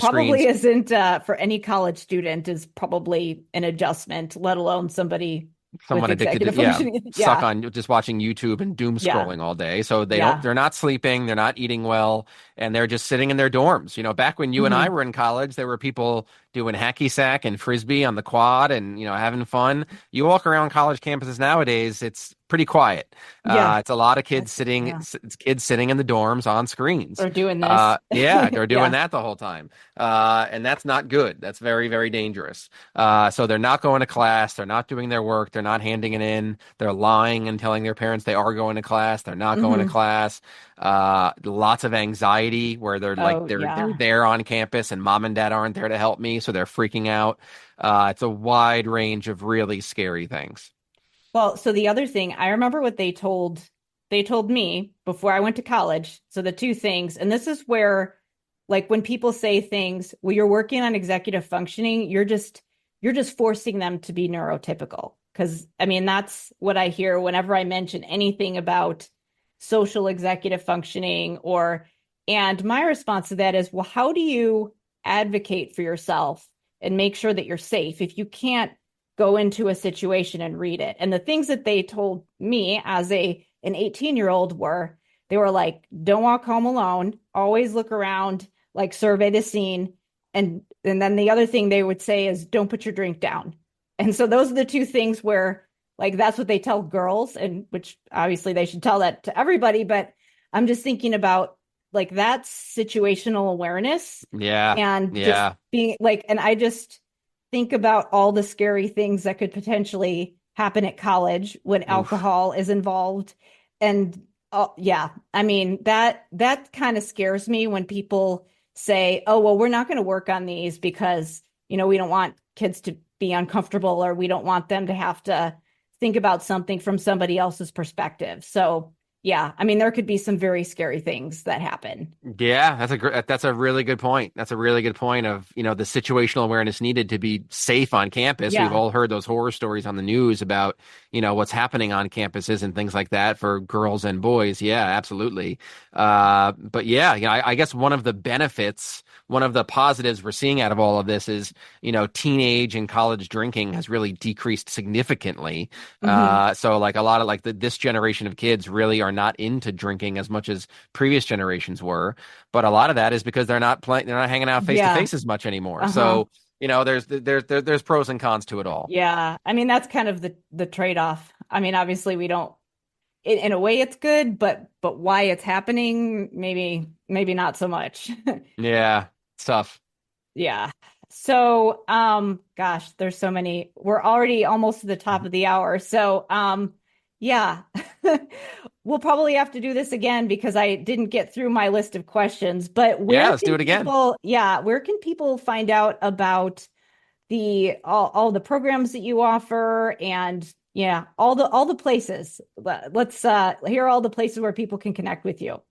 probably screens. isn't for any college student is probably an adjustment, let alone somebody with Someone addicted executive to, yeah, functioning. stuck Yeah, on just watching YouTube and doom yeah, scrolling all day. So yeah. they're not sleeping, they're not eating well, and they're just sitting in their dorms. Back when you and I Hmm. were in college, there were people doing hacky sack and frisbee on the quad and, having fun. You walk around college campuses nowadays, it's pretty quiet. Yeah, It's a lot of kids that's yeah. it's kids sitting in the dorms on screens. Or doing this. Yeah, they're doing Yeah. that the whole time. And that's not good. That's very, very dangerous. So they're not going to class. They're not doing their work. They're not handing it in. They're lying and telling their parents they are going to class. They're not going to Hmm. class. Lots of anxiety where Oh they're yeah. there on campus and mom and dad aren't there to help me, so they're freaking out. It's a wide range of really scary things. Well, so the other thing, I remember what they told me before I went to college. So the two things, and this is where like when people say things, well, you're working on executive functioning, you're just forcing them to be neurotypical. Because I mean, that's what I hear whenever I mention anything about social executive functioning and my response to that is, well, how do you advocate for yourself and make sure that you're safe if you can't go into a situation and read it? And the things that they told me as an 18-year-old were they were like, don't walk home alone, always look around, like survey the scene. And then the other thing they would say is don't put your drink down. And so those are the two things where like that's what they tell girls, and which obviously they should tell that to everybody, but I'm just thinking about like that's situational awareness Yeah, and just yeah. being like, and I just think about all the scary things that could potentially happen at college when Oof. alcohol is involved. And yeah, I mean that kind of scares me when people say, "Oh, well, we're not going to work on these because, we don't want kids to be uncomfortable or we don't want them to have to think about something from somebody else's perspective." So, yeah, I mean there could be some very scary things that happen. Yeah, that's a really good point. That's a really good point of, the situational awareness needed to be safe on campus. We've Yeah. all heard those horror stories on the news about, what's happening on campuses and things like that for girls and boys. Yeah, absolutely. But yeah, I guess one of the positives we're seeing out of all of this is, teenage and college drinking has really decreased significantly. Hmm. So like a lot of like this generation of kids really are not into drinking as much as previous generations were, but a lot of that is because they're not hanging out face to Yeah. face as much anymore. Uh-huh. So, there's pros and cons to it all. Yeah. I mean that's kind of the trade-off. I mean obviously we don't in a way it's good, but why it's happening maybe not so much. Yeah, it's tough. Yeah. So, gosh, there's so many. We're already almost to the top of the hour. So, yeah, we'll probably have to do this again because I didn't get through my list of questions. But Yeah, where let's do can it again. where can people find out about all the programs that you offer and yeah, all the places. Let's hear all the places where people can connect with you.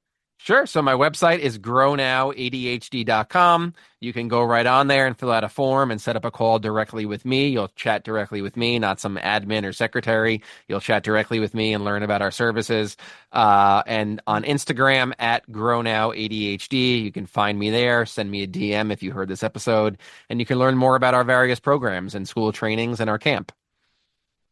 Sure. So my website is grownowadhd.com. You can go right on there and fill out a form and set up a call directly with me. You'll chat directly with me, not some admin or secretary. You'll chat directly with me and learn about our services. And on Instagram at GrowNowADHD, you can find me there. Send me a DM if you heard this episode, and you can learn more about our various programs and school trainings and our camp.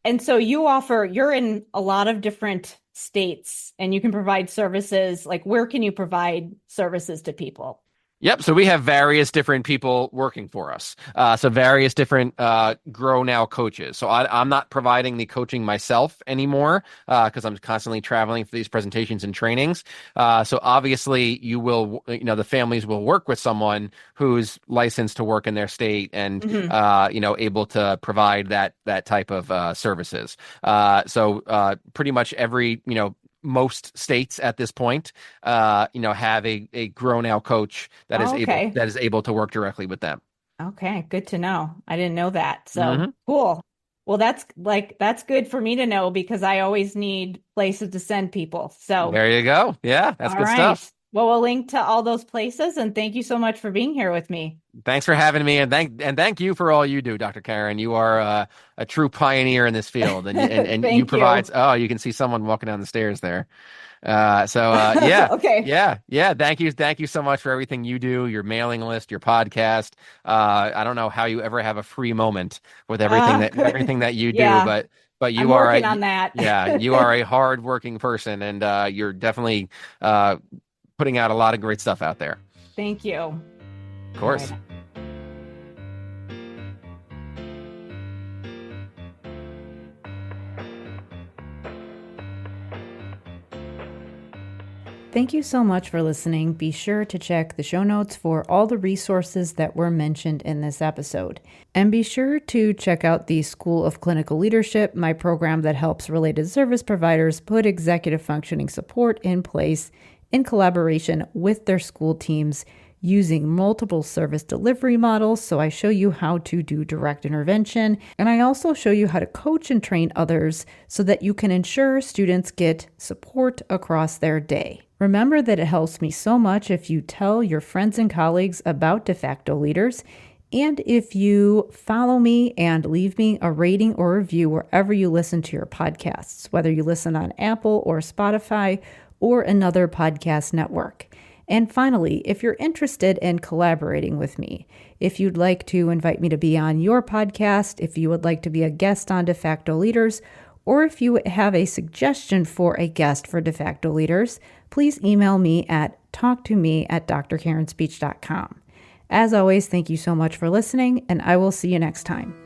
And so you're in a lot of different states and you can provide services. Like, where can you provide services to people? Yep. So we have various different people working for us. So various different GrowNOW coaches. So I'm not providing the coaching myself anymore because I'm constantly traveling for these presentations and trainings. So obviously the families will work with someone who's licensed to work in their state and, able to provide that type of services. So pretty much every, most states at this point, have a GrowNOW coach that is able to work directly with them. Okay, good to know. I didn't know that. So cool. Well, that's good for me to know because I always need places to send people. So there you go. Yeah, that's good stuff. Well, we'll link to all those places, and thank you so much for being here with me. Thanks for having me, and thank you for all you do, Dr. Karen. You are a true pioneer in this field, and you provide. Oh, you can see someone walking down the stairs there. Yeah, okay, yeah. Thank you so much for everything you do, your mailing list, your podcast. I don't know how you ever have a free moment with everything that you do, but you are working on that. Yeah, you are a hardworking person, and you're definitely putting out a lot of great stuff out there. Thank you. Of course. Right. Thank you so much for listening. Be sure to check the show notes for all the resources that were mentioned in this episode. And be sure to check out the School of Clinical Leadership, my program that helps related service providers put executive functioning support in place in collaboration with their school teams using multiple service delivery models. So I show you how to do direct intervention, and I also show you how to coach and train others so that you can ensure students get support across their day. Remember that it helps me so much if you tell your friends and colleagues about De Facto Leaders, and if you follow me and leave me a rating or review wherever you listen to your podcasts, whether you listen on Apple or Spotify or another podcast network. And finally, if you're interested in collaborating with me, if you'd like to invite me to be on your podcast, if you would like to be a guest on De Facto Leaders, or if you have a suggestion for a guest for De Facto Leaders, please email me at talktome@drkarenspeech.com. As always, thank you so much for listening, and I will see you next time.